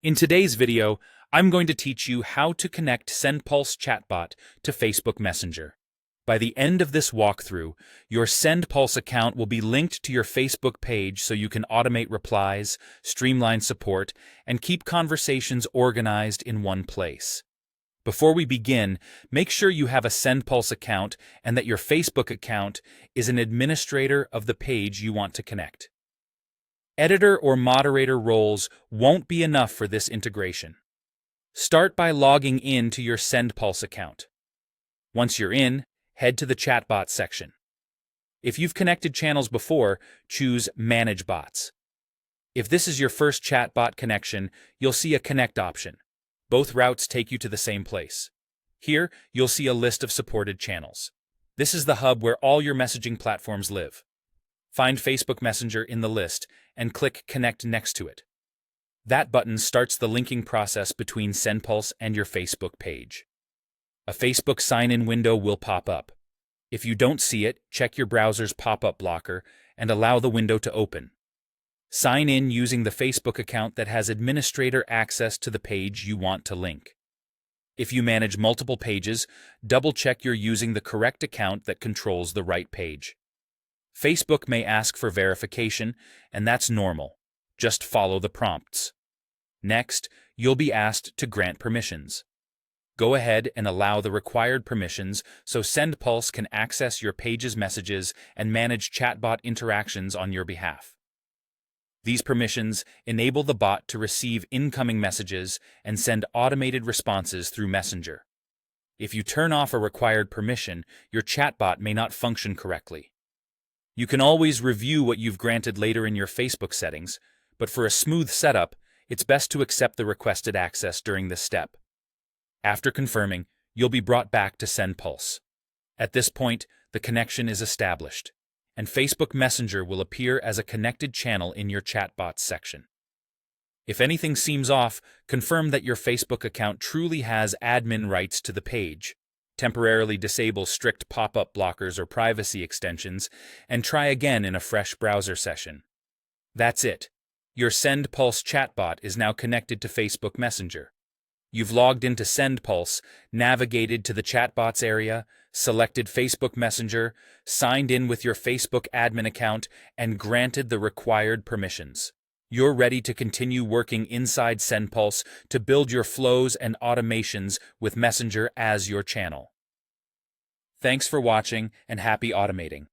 In today's video, I'm going to teach you how to connect Sendpulse Chatbot to Facebook Messenger. By the end of this walkthrough, your Sendpulse account will be linked to your Facebook page so you can automate replies, streamline support, and keep conversations organized in one place. Before we begin, make sure you have a Sendpulse account and that your Facebook account is an administrator of the page you want to connect. Editor or moderator roles won't be enough for this integration. Start by logging in to your Sendpulse account. Once you're in, head to the Chatbot section. If you've connected channels before, choose Manage Bots. If this is your first chatbot connection, you'll see a Connect option. Both routes take you to the same place. Here, you'll see a list of supported channels. This is the hub where all your messaging platforms live. Find Facebook Messenger in the list and click Connect next to it. That button starts the linking process between Sendpulse and your Facebook page. A Facebook sign-in window will pop up. If you don't see it, check your browser's pop-up blocker and allow the window to open. Sign in using the Facebook account that has administrator access to the page you want to link. If you manage multiple pages, double-check you're using the correct account that controls the right page. Facebook may ask for verification, and that's normal. Just follow the prompts. Next, you'll be asked to grant permissions. Go ahead and allow the required permissions so Sendpulse can access your page's messages and manage chatbot interactions on your behalf. These permissions enable the bot to receive incoming messages and send automated responses through Messenger. If you turn off a required permission, your chatbot may not function correctly. You can always review what you've granted later in your Facebook settings, but for a smooth setup, it's best to accept the requested access during this step. After confirming, you'll be brought back to Sendpulse. At this point, the connection is established, and Facebook Messenger will appear as a connected channel in your chatbots section. If anything seems off, confirm that your Facebook account truly has admin rights to the page. Temporarily disable strict pop-up blockers or privacy extensions, and try again in a fresh browser session. That's it. Your Sendpulse chatbot is now connected to Facebook Messenger. You've logged into Sendpulse, navigated to the chatbots area, selected Facebook Messenger, signed in with your Facebook admin account, and granted the required permissions. You're ready to continue working inside Sendpulse to build your flows and automations with Messenger as your channel. Thanks for watching and happy automating.